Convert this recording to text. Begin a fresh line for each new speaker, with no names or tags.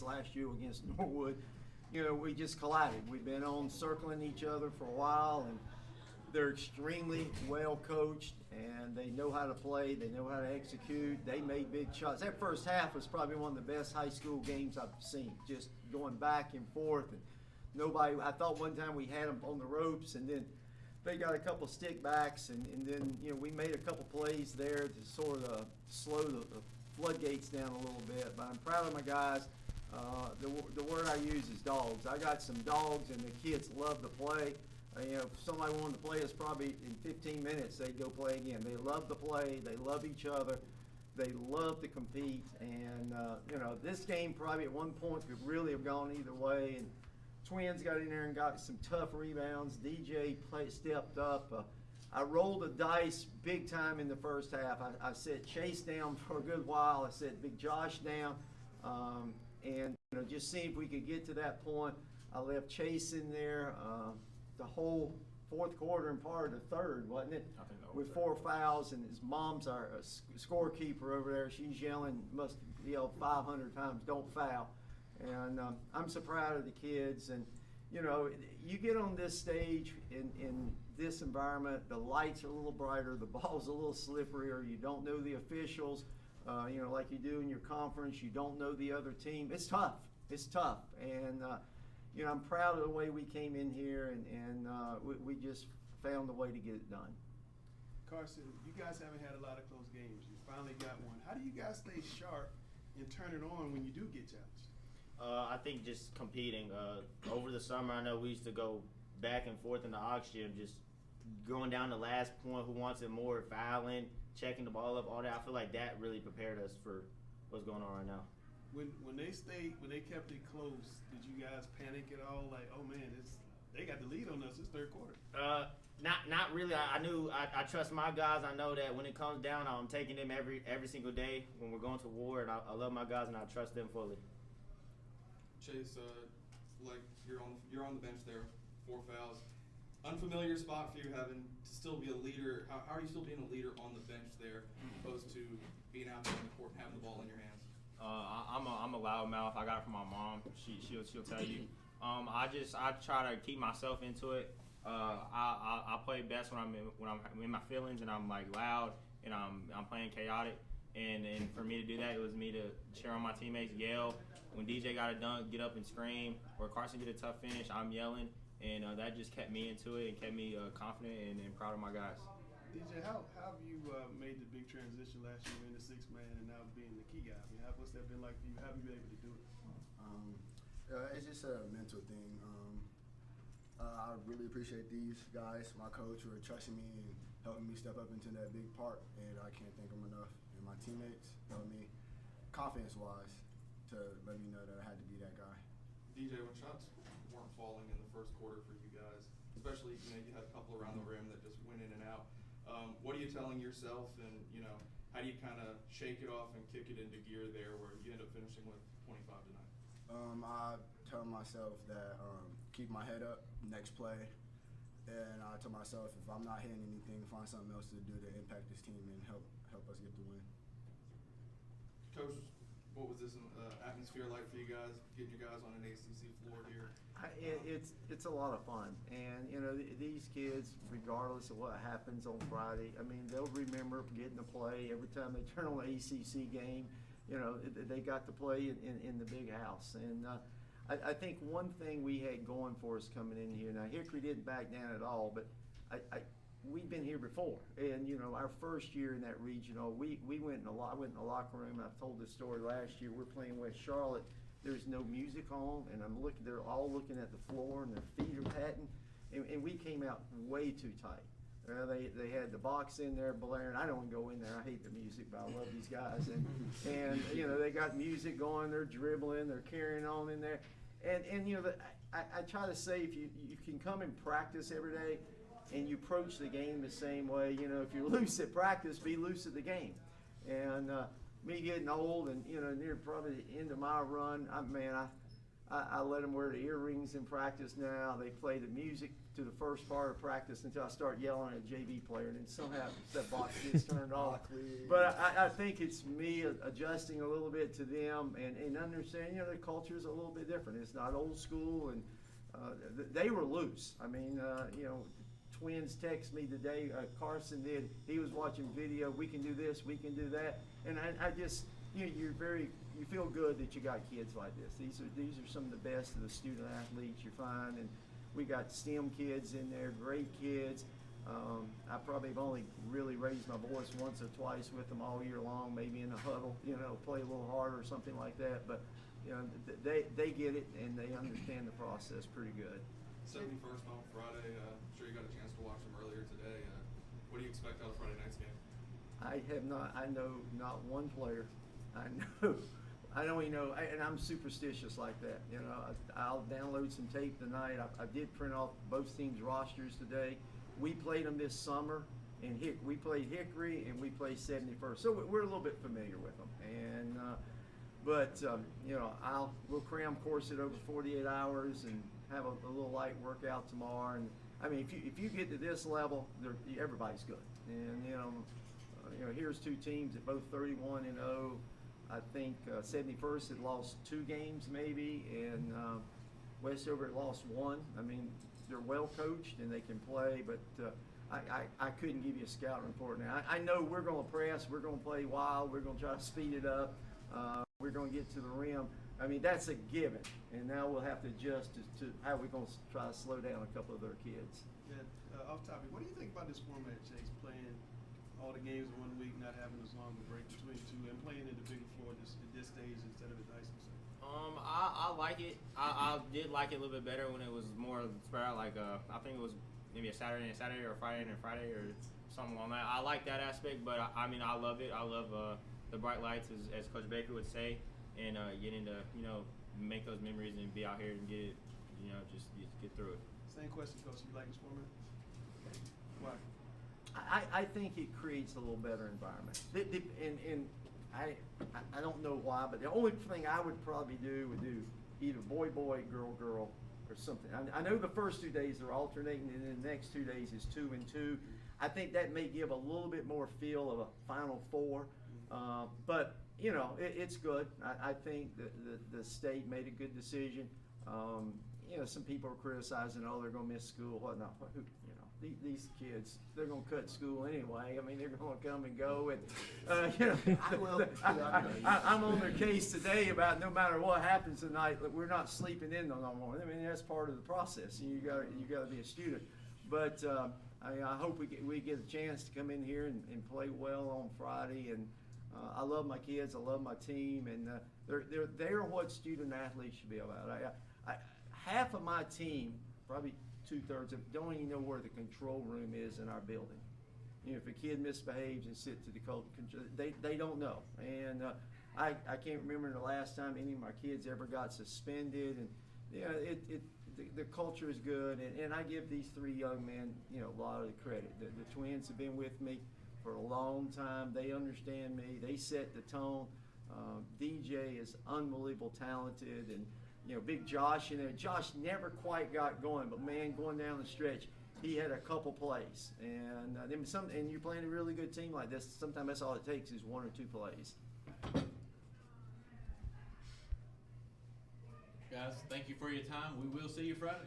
last year against Norwood. We just collided. We've been on circling each other for a while, and they're extremely well coached, and they know how to play. They know how to execute. They made big shots. That first half was probably one of the best high school games I've seen, just going back and forth. And I thought one time we had them on the ropes, and then they got a couple stick backs, and then we made a couple plays there to sort of slow the floodgates down a little bit. But I'm proud of my guys. The word I use is dogs. I got some dogs, and the kids love to play. If somebody wanted to play us probably in 15 minutes, they'd go play again. They love to play. They love each other. They love to compete. And, this game probably at one point could really have gone either way. And Twins got in there and got some tough rebounds. DJ stepped up. I rolled the dice big time in the first half. I set Chase down for a good while. I set Big Josh down. And just seeing if we could get to that point. I left Chase in there the whole fourth quarter and part of the third, wasn't it?
I think
with 4 fouls, and his mom's our scorekeeper over there. She's yelling, must yell 500 times, don't foul. And I'm so proud of the kids. And you get on this stage in this environment, the lights are a little brighter, the ball's a little slipperier, you don't know the officials. Like you do in your conference, you don't know the other team. It's tough. And, I'm proud of the way we came in here, and we just found a way to get it done.
Carson, you guys haven't had a lot of close games. You finally got one. How do you guys stay sharp and turn it on when you do get challenged?
I think just competing. Over the summer, I know we used to go back and forth in the aux gym, just going down the last point, who wants it more, fouling, checking the ball up, all that. I feel like that really prepared us for what's going on right now.
When they kept it close, did you guys panic at all? Like, oh man, they got the lead on us. It's third quarter.
Not really. I knew I trust my guys. I know that when it comes down, I'm taking them every single day when we're going to war, and I love my guys and I trust them fully.
Chase, like you're on the bench there, 4 fouls. Unfamiliar spot for you, having to still be a leader. How are you still being a leader on the bench there, opposed to being out there on the court and having the ball in your hands?
I'm a loudmouth. I got it from my mom. She'll tell you. I try to keep myself into it. I play best when I'm in my feelings and I'm like loud and I'm playing chaotic. And for me to do that, it was me to cheer on my teammates, yell. When DJ got a dunk, get up and scream. Or Carson get a tough finish, I'm yelling. And that just kept me into it and kept me confident and proud of my guys.
DJ, how have you made the big transition last year being the 6th man and now being the key guy? I mean, what's that been like for you? How have you been able to do it?
It's just a mental thing. I really appreciate these guys, my coach, who are trusting me and helping me step up into that big part, and I can't thank them enough. And my teammates helped me, confidence-wise, to let me know that I had to be that guy.
DJ, when shots weren't falling in the first quarter for you guys, especially you had a couple around the rim that just went in and out. What are you telling yourself, and how do you kind of shake it off and kick it into gear there, where you end up finishing with 25 tonight?
I tell myself that keep my head up, next play, and I tell myself if I'm not hitting anything, find something else to do to impact this team and help us get the win.
Coach, what was this atmosphere like for you guys, getting you guys on an ACC floor here?
It's a lot of fun, and these kids, regardless of what happens on Friday, I mean, they'll remember getting to play every time they turn on an ACC game. They got to play in the big house, and I think one thing we had going for us coming in here. Now Hickory didn't back down at all, but we've been here before, and our first year in that regional, I went in the locker room. I've told this story last year. We're playing West Charlotte. There's no music on, and they're all looking at the floor, and their feet are patting, and we came out way too tight. They had the box in there blaring. I don't want to go in there. I hate the music, but I love these guys. And they got music going. They're dribbling. They're carrying on in there. And I try to say, if you can come and practice every day, and you approach the game the same way. If you're loose at practice, be loose at the game. And me getting old and near probably the end of my run, I let them wear the earrings in practice now. They play the music to the first part of practice until I start yelling at a JV player, and then somehow that box gets turned off. But I think it's me adjusting a little bit to them and understanding, their culture is a little bit different. It's not old school, and they were loose. I mean, Twins text me today, Carson did, he was watching video, we can do this, we can do that. And I just, you feel good that you got kids like this. These are some of the best of the student athletes you find, and we got STEM kids in there, great kids. I probably have only really raised my voice once or twice with them all year long, maybe in a huddle, play a little harder or something like that. But they get it and they understand the process pretty good.
71st on Friday. I'm sure you got a chance to watch them earlier today. What do you expect out of Friday night's game?
I know not one player. I don't even know, and I'm superstitious like that. I'll download some tape tonight. I did print off both teams' rosters today. We played them this summer, and we played Hickory and we played 71st, so we're a little bit familiar with them. And we'll cram course it over 48 hours and have a little light workout tomorrow. And I mean, if you get to this level, everybody's good. And here's two teams that both 31-0. I think 71st had lost 2 games maybe, and Westover had lost 1. I mean, they're well coached and they can play, but I couldn't give you a scout report now. I know we're going to press, we're going to play wild, we're going to try to speed it up, we're going to get to the rim. I mean, that's a given, and now we'll have to adjust to how we're going to try to slow down a couple of their kids.
Yeah, off topic, what do you think about this format, Chase, playing all the games in 1 week, not having as long a break between 2, and playing in the bigger floor at this stage instead of at the Iceman Center?
I like it. I did like it a little bit better when it was more spread out. Like I think it was maybe a Saturday and Saturday, or Friday and Friday, or something along that. I like that aspect, but I mean, I love it. I love the bright lights, as Coach Baker would say, and getting to make those memories and be out here and get it, just get through it.
Same question, Coach. You like this format? Why?
I think it creates a little better environment. And I don't know why, but the only thing I would probably do either boy, girl, or something. I know the first 2 days are alternating, and then the next 2 days is 2 and 2. I think that may give a little bit more feel of a Final Four, but it's good. I think the state made a good decision. Some people are criticizing, they're going to miss school, whatnot. These kids, they're going to cut school anyway. I mean, they're going to come and go, and I'm on their case today about no matter what happens tonight, we're not sleeping in no more. I mean, that's part of the process. You got to be a student. But I hope we get a chance to come in here and play well on Friday. And I love my kids, I love my team, and they're what student athletes should be about. Half of my team, probably 2/3 of, don't even know where the control room is in our building. If a kid misbehaves and sits to the control, they don't know. And I can't remember the last time any of my kids ever got suspended. And the culture is good. And I give these 3 young men a lot of the credit. The twins have been with me for a long time. They understand me. They set the tone. DJ is unbelievable talented, and big Josh in there. Josh never quite got going, but man, going down the stretch, he had a couple plays. And and you're playing a really good team like this, sometimes that's all it takes is 1 or 2 plays.
Guys, thank you for your time. We will see you Friday.